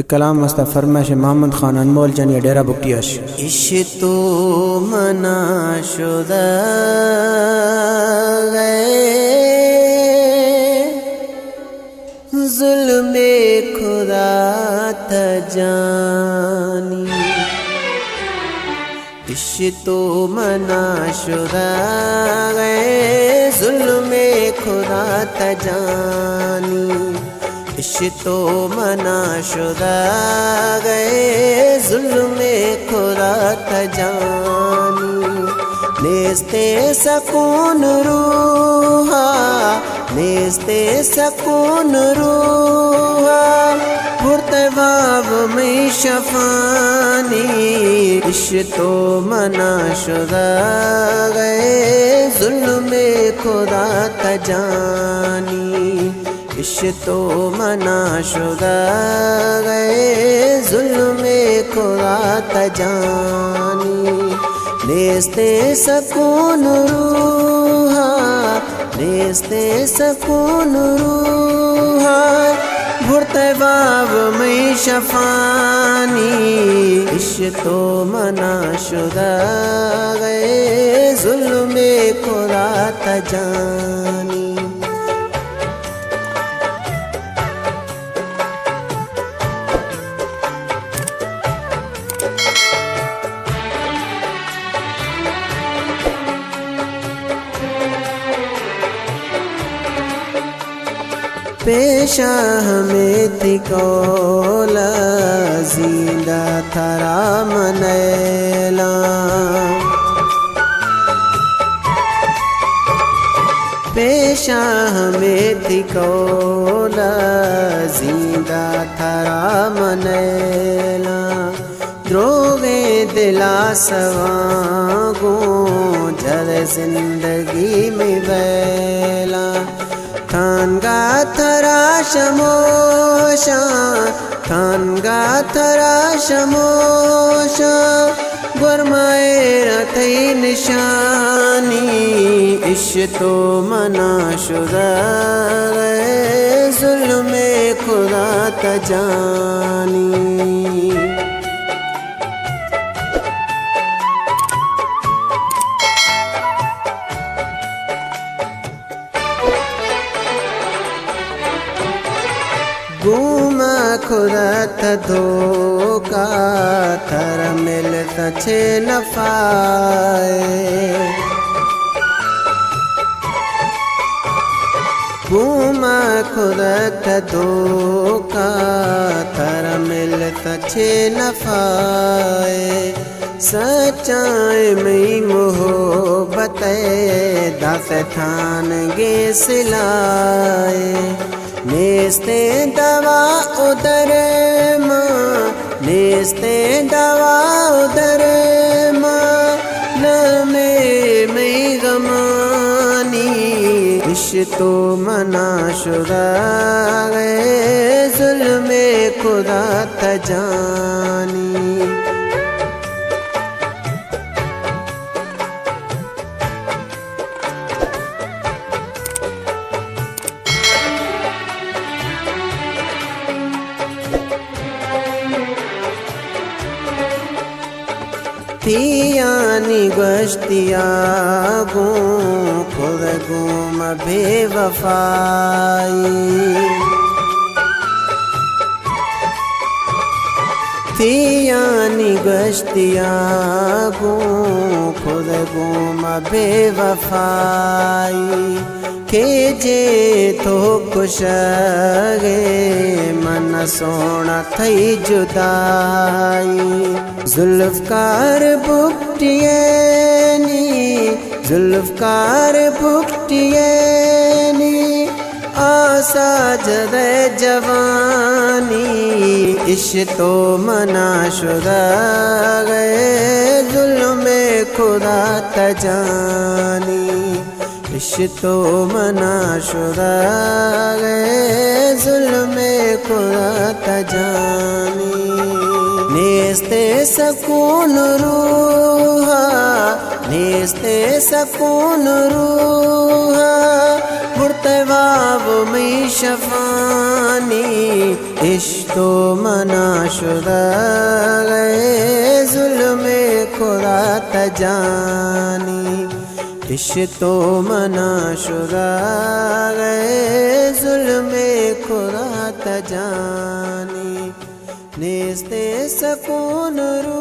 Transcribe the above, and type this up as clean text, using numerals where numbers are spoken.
कलाम मस्ता फरमाइश मोहम्मद खान अनमोल जनिया डेरा बुकटियाश। इश्क तो मना शुदा जुल्मे खुदा था जानी। इश्क तो मना शुदा जुल्मे खुदा था जानी। इश्क तो मना शुदा गए जुल्मे खुदा था जानी। नेस्ते सकून रूहा नेस्ते सकून रूहा भुर्तवाब में शफानी। इश्क तो मना शुदा गए जुल्मे खुदा था जानी। इश्क तो मना शुदा गए जुल्मे खुदा था जानी। नेस्ते सकून रूहा नेस्ते सकून रूहा भुर्तवाब में शफानी। इश्क तो मना शुदा गए जुल्मे खुदा था जानी। पेशा हमें थी कौला जिंदा थरा मनैला। पेशा हमें थी कौला जिंदा थरा मनैला। द्रोगे दिला सवागो जल जिंदगी में बैला। थानगा थरा शमोशा थानगा थरा शमोशा गुरमाए रथई निशानी। इश्क तो मना शुदा जुल्मे खुदा था जानी। घूमा खुदा था धोखा थर मिलता छे नफाए। घूमा खुदा था धोखा थर मिलता छे नफाए। सच्चाई में मोहब्बत दास्तान गे सिलाए। नेस्ते दवा उदर माँ नेस्ते दवा उदर माँ नमे में गमानी। इश्क तो मना शुदा गए जुल्मे खुदा था जानी। थियानी गश्तिया गो खुद गुम बेवफाई। थियानी गश्तिया गो खुद गुम बेवफाई। के जे तो कुशगे मन सोना थई जुदाई। जुल्फकार भुगटियनी जुल्फकार भुगटियनी आसा जदे जवानी। इश्क तो मना शुदा गए जुल्मे खुदा था जानी। इश्क तो मना शुदा गए जुल्मे खुदा था जानी। नेस्ते सकून रूहा नेस्ते सकून रूहा भुर्तवाब में शफानी। इश्क तो मना शुदा गए जुल्मे खुदा तजानी इश्क तो मना शुदा गए जुल्मे खुदा तजानी नेस्ते सकून रू